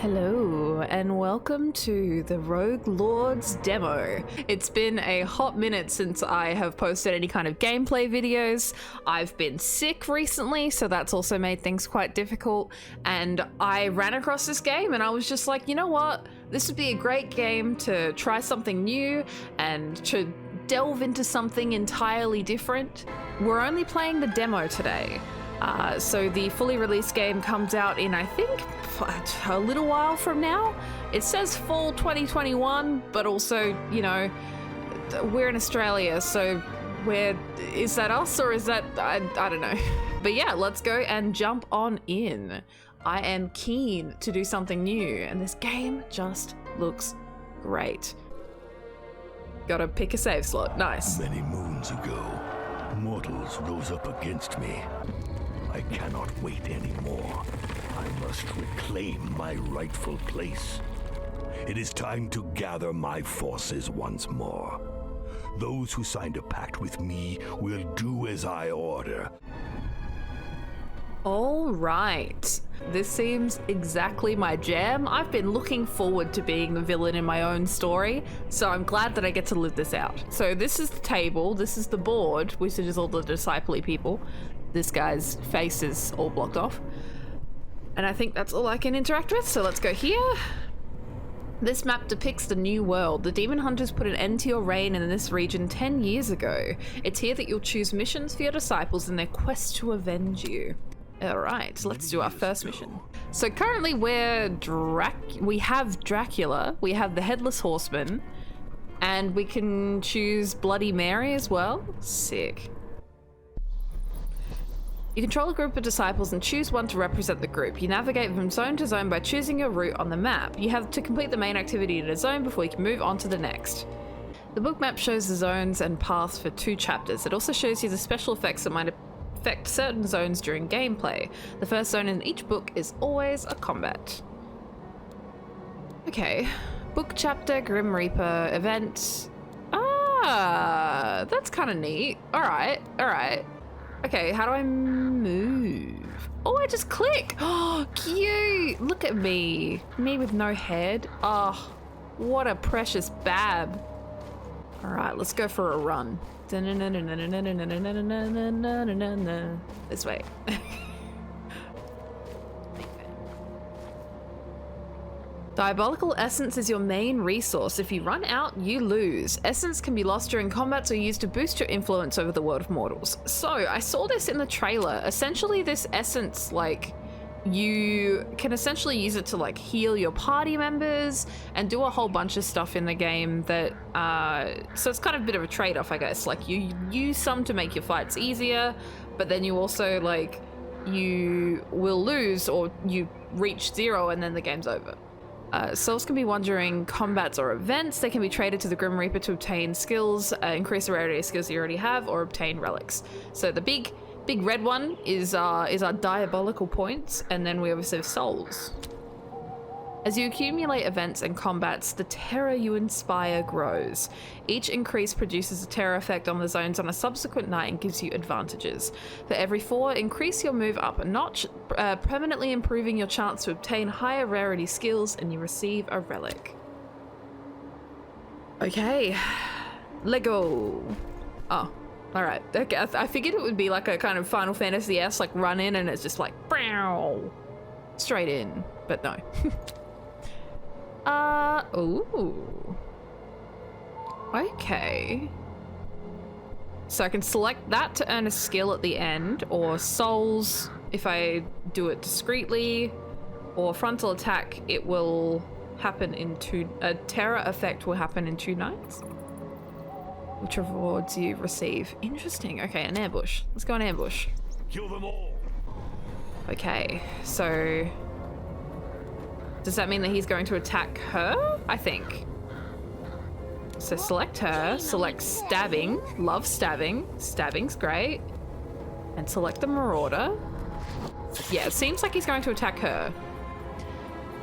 Hello and welcome to the Rogue Lords demo. It's been a hot minute since I have posted any kind of gameplay videos. I've been sick recently, so that's also made things quite difficult. And I ran across this game and I was just like, you know what? This would be a great game to try something new and to delve into something entirely different. We're only playing the demo today. So the fully released game comes out in, I think, a little while from now. It says fall 2021, but also, you know, we're in Australia, so is that us or is that, I don't know. But yeah, let's go and jump on in. I am keen to do something new, and this game just looks great. Gotta pick a save slot, nice. Many moons ago, mortals rose up against me. I cannot wait anymore. I must reclaim my rightful place. It is time to gather my forces once more. Those who signed a pact with me will do as I order. All right, this seems exactly my jam. I've been looking forward to being the villain in my own story, so I'm glad that I get to live this out. So this is the table, this is the board, which is all the disciple-y people. This guy's face is all blocked off. And I think that's all I can interact with, so let's go here. This map depicts the new world. The demon hunters put an end to your reign in this region 10 years ago. It's here that you'll choose missions for your disciples in their quest to avenge you. Alright, let's do our first mission. So currently we have Dracula, we have the Headless Horseman, and we can choose Bloody Mary as well. Sick. You control a group of disciples and choose one to represent the group. You navigate from zone to zone by choosing your route on the map. You have to complete the main activity in a zone before you can move on to the next. The book map shows the zones and paths for 2 chapters. It also shows you the special effects that might affect certain zones during gameplay. The first zone in each book is always a combat. Okay, book chapter, Grim Reaper, event. Ah, that's kind of neat. All right. Okay, how do I move? Oh, I just click. Oh, cute. Look at me. Me with no head. Oh, what a precious bab. All right, let's go for a run. This way. Diabolical essence is your main resource. If you run out, you lose. Essence can be lost during combats or used to boost your influence over the world of mortals. So I saw this in the trailer. Essentially, this essence, like, you can essentially use it to like heal your party members and do a whole bunch of stuff in the game that so it's kind of a bit of a trade-off, I guess. Like, you use some to make your fights easier, but then you also, like, you will lose or you reach 0 and then the game's over. Souls can be won during combats or events. They can be traded to the Grim Reaper to obtain skills, increase the rarity of skills you already have, or obtain relics. So the big red one is our diabolical points, and then we obviously have souls. As you accumulate events and combats, the terror you inspire grows. Each increase produces a terror effect on the zones on a subsequent night and gives you advantages. For every 4, increase your move up a notch, permanently improving your chance to obtain higher rarity skills, and you receive a relic. Okay, Lego. Oh, all right. Okay, I figured it would be like a kind of Final Fantasy-esque, like run in and it's just like, bow, straight in, but no. Ooh. Okay. So I can select that to earn a skill at the end, or souls if I do it discreetly, or frontal attack, it will happen in 2, a terror effect will happen in 2 nights. Which rewards you receive. Interesting. Okay, an ambush. Let's go on ambush. Kill them all. Okay, so does that mean that he's going to attack her? I think. So select her, select stabbing, love stabbing, stabbing's great, and select the marauder. Yeah, it seems like he's going to attack her.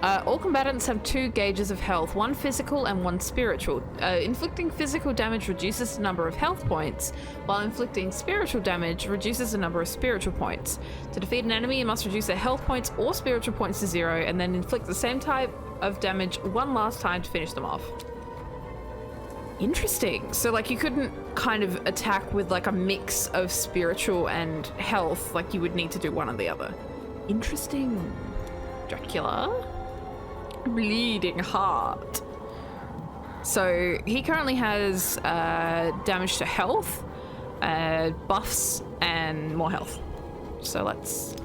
All combatants have 2 gauges of health, 1 physical and 1 spiritual. Inflicting physical damage reduces the number of health points, while inflicting spiritual damage reduces the number of spiritual points. To defeat an enemy, you must reduce their health points or spiritual points to 0, and then inflict the same type of damage one last time to finish them off. Interesting. So, like, you couldn't kind of attack with, like, a mix of spiritual and health. Like, you would need to do one or the other. Interesting. Dracula. Bleeding heart. So he currently has damage to health, buffs, and more health. So let's...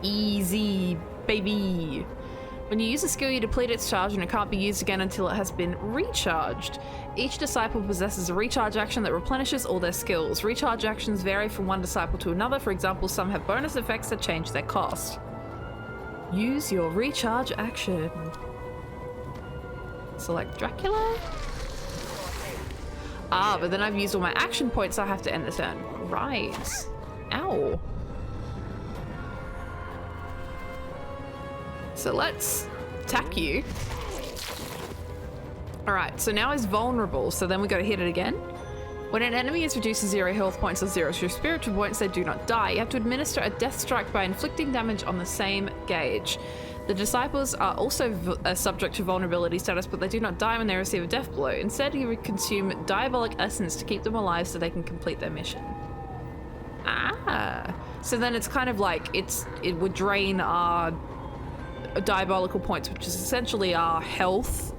Easy, baby. When you use a skill, you deplete its charge and it can't be used again until it has been recharged. Each disciple possesses a recharge action that replenishes all their skills. Recharge actions vary from one disciple to another. For example, some have bonus effects that change their cost. Use your recharge action. Select Dracula. Ah, but then I've used all my action points, so I have to end the turn. Right. Ow. So let's attack you. Alright, so now he's vulnerable, so then we gotta hit it again. When an enemy is reduced to 0 health points or 0 spiritual points, they do not die. You have to administer a death strike by inflicting damage on the same gauge. The disciples are also subject to vulnerability status, but they do not die when they receive a death blow. Instead, you would consume diabolic essence to keep them alive so they can complete their mission. Ah, so then it's kind of like it would drain our diabolical points, which is essentially our health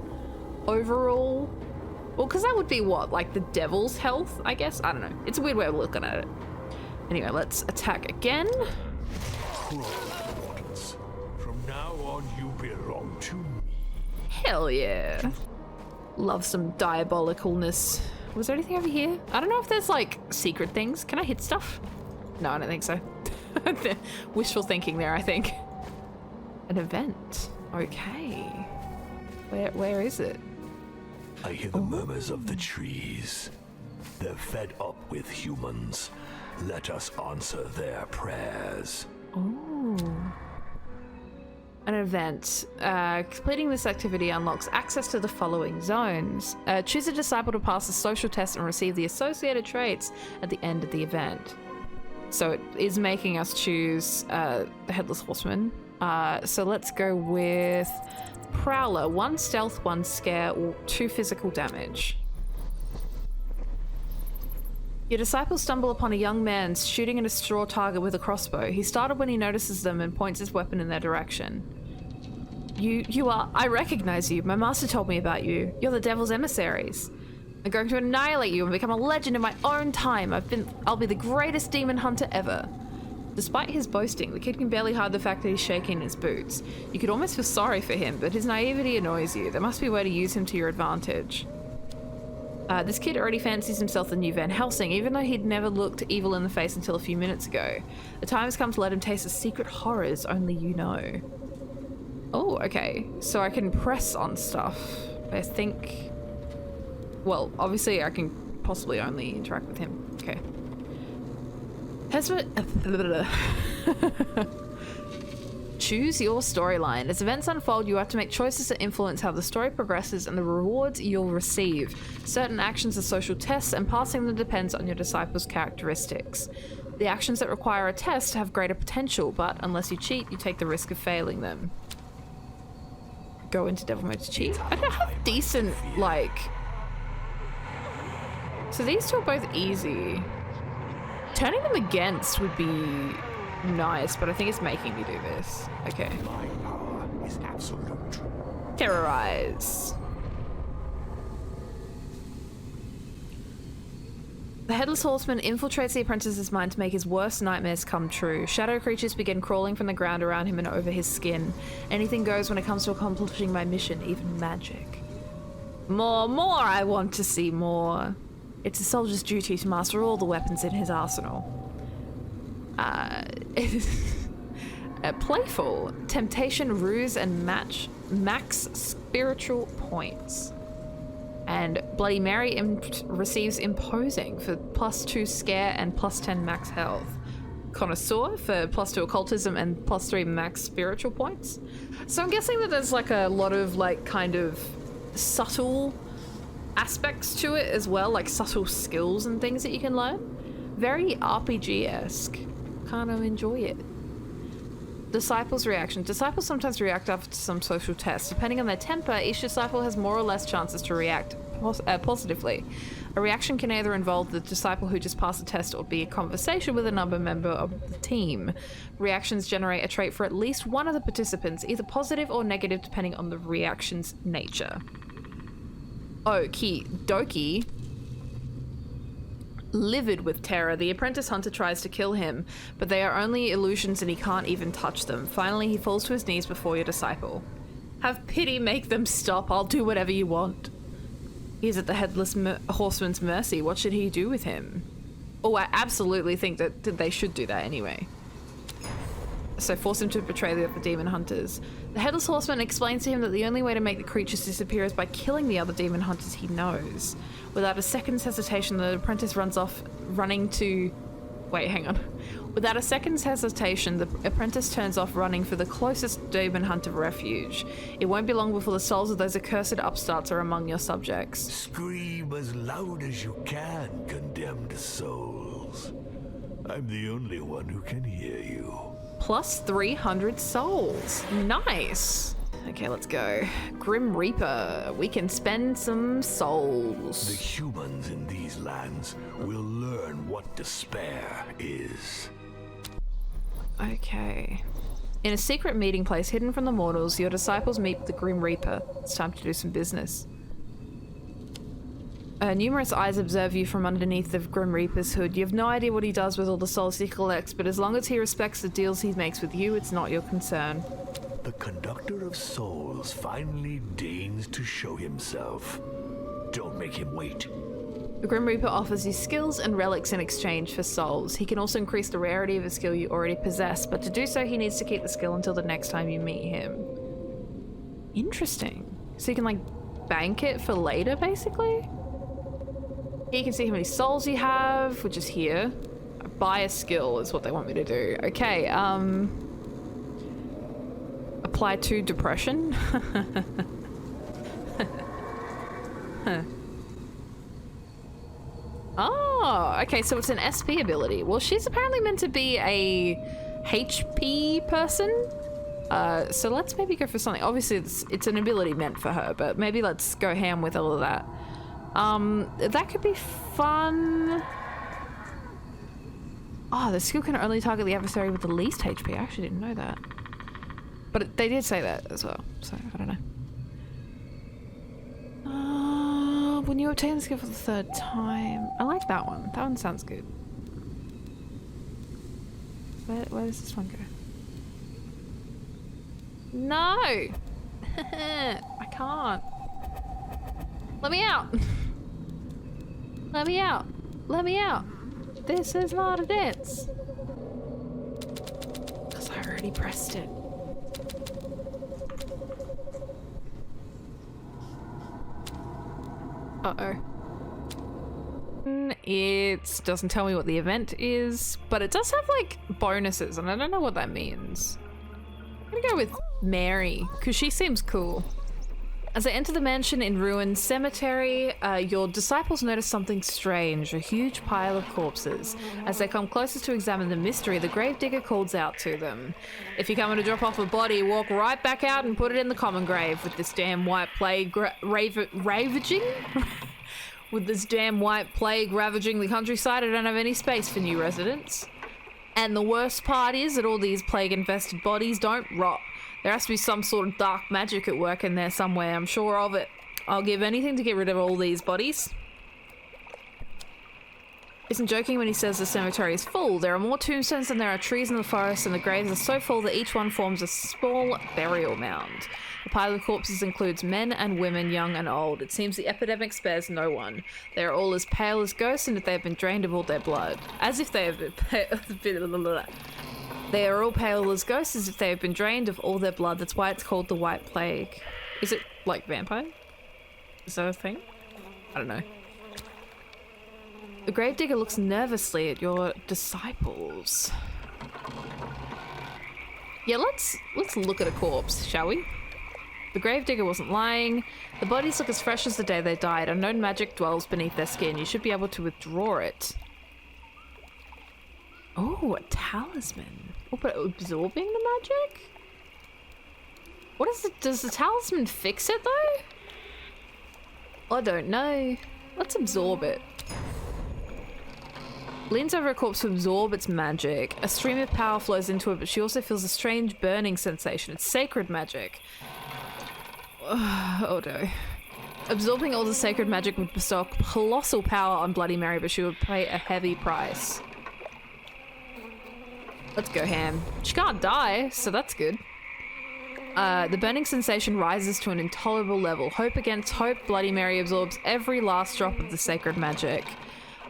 overall. Well, because that would be what, like the devil's health, I guess? I don't know. It's a weird way of looking at it. Anyway, let's attack again. From now on, you belong to me. Hell yeah. Love some diabolicalness. Was there anything over here? I don't know if there's like secret things. Can I hit stuff? No, I don't think so. Wishful thinking there, I think. An event. Okay. Where is it? I hear the murmurs of the trees. They're fed up with humans. Let us answer their prayers. Oh. An event. Completing this activity unlocks access to the following zones. Choose a disciple to pass a social test and receive the associated traits at the end of the event. So it is making us choose the Headless Horseman. So let's go with Prowler. 1 stealth, 1 scare, or 2 physical damage. Your disciples stumble upon a young man shooting at a straw target with a crossbow. He startled when he notices them and points his weapon in their direction. You are... I recognize you. My master told me about you. You're the devil's emissaries. I'm going to annihilate you and become a legend in my own time. I'll be the greatest demon hunter ever. Despite his boasting, the kid can barely hide the fact that he's shaking in his boots. You could almost feel sorry for him, but his naivety annoys you. There must be a way to use him to your advantage. This kid already fancies himself the new Van Helsing, even though he'd never looked evil in the face until a few minutes ago. The time has come to let him taste the secret horrors only you know. Oh, okay. So I can press on stuff. I think... Well, obviously I can possibly only interact with him. Okay. Choose your storyline. As events unfold, you have to make choices that influence how the story progresses and the rewards you'll receive. Certain actions are social tests, and passing them depends on your disciples' characteristics. The actions that require a test have greater potential, but unless you cheat, you take the risk of failing them. Go into devil mode to cheat. I don't have decent, like... So these two are both easy. Turning them against would be nice, but I think it's making me do this. Okay. My power is absolute. Terrorize. The Headless Horseman infiltrates the apprentice's mind to make his worst nightmares come true. Shadow creatures begin crawling from the ground around him and over his skin. Anything goes when it comes to accomplishing my mission, even magic. More, I want to see more. It's a soldier's duty to master all the weapons in his arsenal. Playful. Temptation, ruse, and max spiritual points. And Bloody Mary receives imposing for +2 scare and +10 max health. connoisseur for +2 occultism and +3 max spiritual points. So I'm guessing that there's like a lot of like kind of subtle aspects to it as well, like subtle skills and things that you can learn. Very RPG-esque. Kind of enjoy it. Disciples' reaction. Disciples sometimes react after some social test. Depending on their temper, each disciple has more or less chances to react positively. A reaction can either involve the disciple who just passed the test or be a conversation with another member of the team. Reactions generate a trait for at least one of the participants, either positive or negative depending on the reaction's nature. Okie dokie. Livid with terror, the apprentice hunter tries to kill him, but they are only illusions and he can't even touch them. Finally, he falls to his knees before your disciple. Have pity, make them stop. I'll do whatever you want. He's at the headless horseman's mercy. What should he do with him? Oh, I absolutely think that they should do that anyway. So force him to betray the other demon hunters. The headless horseman explains to him that the only way to make the creatures disappear is by killing the other demon hunters he knows. Without a second's hesitation, the apprentice runs off, running to... Wait, hang on. Without a second's hesitation, the apprentice turns off running for the closest demon hunter refuge. It won't be long before the souls of those accursed upstarts are among your subjects. Scream as loud as you can, condemned souls. I'm the only one who can hear you. Plus 300 souls. Nice. Okay, let's go. Grim Reaper. We can spend some souls. The humans in these lands will learn what despair is. Okay. In a secret meeting place hidden from the mortals, your disciples meet the Grim Reaper. It's time to do some business. Numerous eyes observe you from underneath the Grim Reaper's hood. You have no idea what he does with all the souls he collects, but as long as he respects the deals he makes with you, it's not your concern. The conductor of souls finally deigns to show himself. Don't make him wait. The Grim Reaper offers you skills and relics in exchange for souls. He can also increase the rarity of a skill you already possess, but to do so he needs to keep the skill until the next time you meet him. Interesting. So you can like bank it for later, basically? Here you can see how many souls you have, which is here. Buy a skill is what they want me to do. Okay, apply to depression. Oh, okay, so it's an SP ability. Well, she's apparently meant to be a HP person. So let's maybe go for something. Obviously, it's an ability meant for her, but maybe let's go ham with all of that. That could be fun. Oh, the skill can only target the adversary with the least HP. I actually didn't know that. But they did say that as well, so I don't know. When you obtain the skill for the third time. I like that one. That one sounds good. Where does this one go? No! I can't. Let me out! Let me out! Let me out! This is not a dance! Because I already pressed it. Uh-oh. It doesn't tell me what the event is, but it does have, like, bonuses, and I don't know what that means. I'm gonna go with Mary, because she seems cool. As they enter the mansion in ruined cemetery, your disciples notice something strange, a huge pile of corpses. As they come closer to examine the mystery, the gravedigger calls out to them. If you're coming to drop off a body, walk right back out and put it in the common grave with this damn white plague ravaging? With this damn white plague ravaging the countryside, I don't have any space for new residents. And the worst part is that all these plague-infested bodies don't rot. There has to be some sort of dark magic at work in there somewhere, I'm sure of it. I'll give anything to get rid of all these bodies. Isn't joking when he says the cemetery is full. There are more tombstones than there are trees in the forest, and the graves are so full that each one forms a small burial mound. The pile of corpses includes men and women, young and old. It seems the epidemic spares no one. They are all as pale as ghosts, and if they have been drained of all their blood. As if they have been... They are all pale as ghosts as if they have been drained of all their blood. That's why it's called the White Plague. Is it like vampire? Is that a thing? I don't know. The gravedigger looks nervously at your disciples. Yeah, let's look at a corpse, shall we? The gravedigger wasn't lying. The bodies look as fresh as the day they died. Unknown magic dwells beneath their skin. You should be able to withdraw it. Oh, a talisman. Oh, but absorbing the magic? What is it? Does the talisman fix it though? I don't know. Let's absorb it. Leans over a corpse to absorb its magic. A stream of power flows into it, but she also feels a strange burning sensation. It's sacred magic. Oh no. Absorbing all the sacred magic would bestow colossal power on Bloody Mary, but she would pay a heavy price. Let's go ham. She can't die, so that's good. The burning sensation rises to an intolerable level. Hope against hope, Bloody Mary absorbs every last drop of the sacred magic.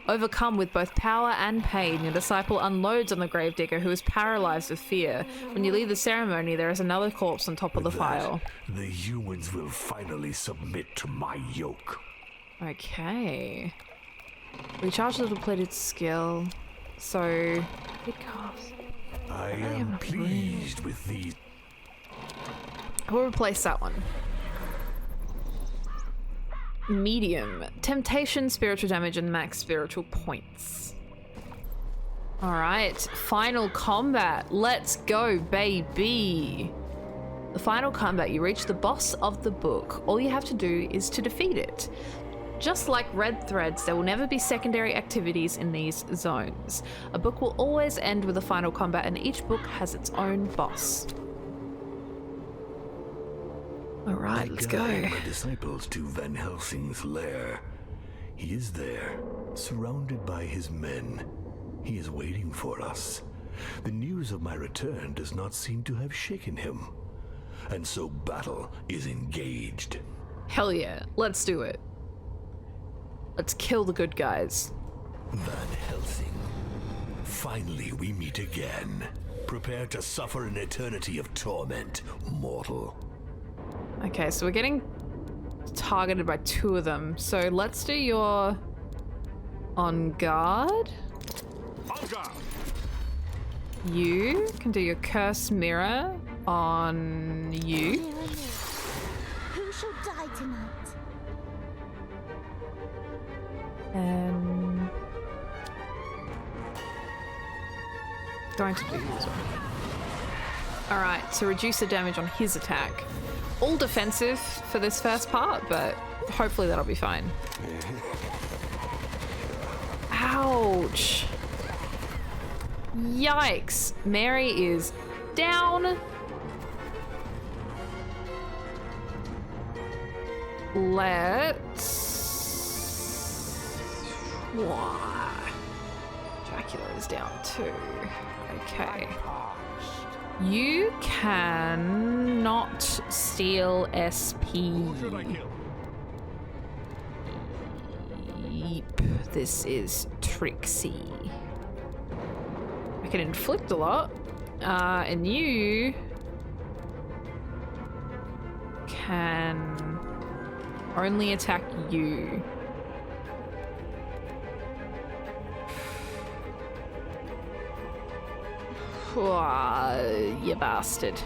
Overcome with both power and pain, your disciple unloads on the gravedigger, who is paralyzed with fear. When you leave the ceremony, there is another corpse on top of the file. The humans will finally submit to my yoke. Okay. Recharge the depleted skill. So, it casts. I am pleased with these. We'll replace that one. Medium. Temptation, spiritual damage, and max spiritual points. Alright, final combat. Let's go, baby. The final combat, you reach the boss of the book. All you have to do is to defeat it. Just like red threads, there will never be secondary activities in these zones. A book will always end with a final combat, and each book has its own boss. Alright, let's go. My disciples to Van Helsing's lair. He is there, surrounded by his men. He is waiting for us. The news of my return does not seem to have shaken him. And so battle is engaged. Hell yeah, let's do it. Let's kill the good guys. Van Helsing. Finally we meet again. Prepare to suffer an eternity of torment, mortal. Okay, so we're getting targeted by two of them. So let's do your on guard. On guard. You can do your curse mirror on you. Who shall die tonight? Going to do this one. Alright, so reduce the damage on his attack. All defensive for this first part, but hopefully that'll be fine. Ouch! Yikes! Mary is down. Let's... Why? Dracula is down too. Okay. You can not steal SP. Yep, this is tricksy. I can inflict a lot, and you can only attack you. You bastard.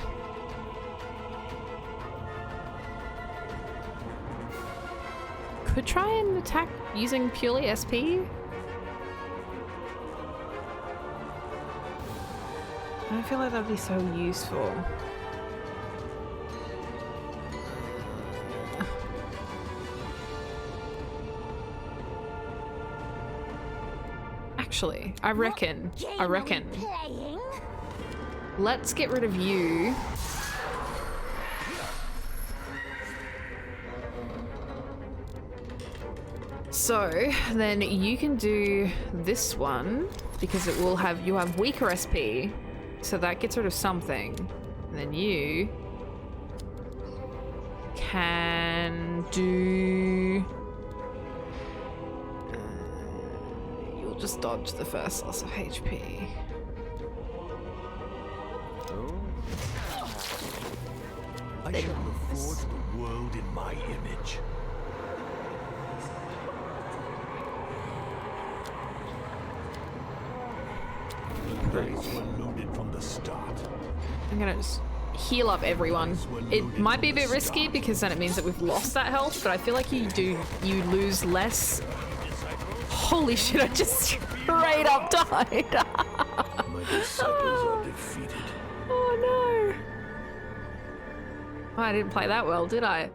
Could try and attack using purely SP. I don't feel like that'd be so useful. Actually, I reckon. Let's get rid of you. So then you can do this one because it will have, you have weaker SP, so that gets rid of something. And then you can do, you'll just dodge the first loss of HP. I shall reforge the world in my image. Those were loaded from the start. I'm gonna just heal up everyone. It might be a bit risky because then it means that we've lost that health, but I feel like you lose less. Holy shit, I just straight up died. My disciples are defeated. Oh no. Oh, I didn't play that well, did I?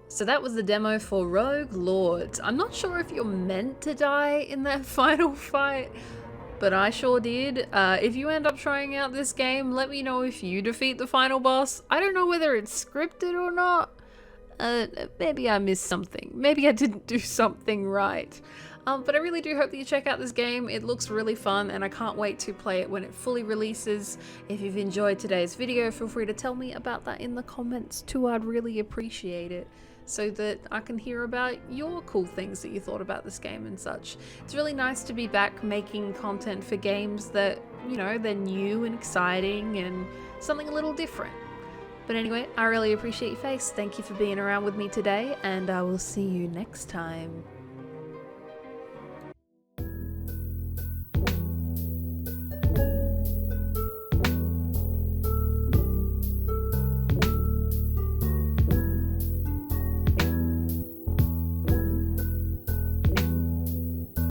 So that was the demo for Rogue Lords. I'm not sure if you're meant to die in that final fight, but I sure did. If you end up trying out this game, let me know if you defeat the final boss. I don't know whether it's scripted or not. Maybe I missed something. Maybe I didn't do something right. But I really do hope that you check out this game. It looks really fun and I can't wait to play it when it fully releases. If you've enjoyed today's video, feel free to tell me about that in the comments too. I'd really appreciate it, so that I can hear about your cool things that you thought about this game and such. It's really nice to be back making content for games that, you know, they're new and exciting and something a little different. But anyway, I really appreciate your face. Thank you for being around with me today, and I will see you next time.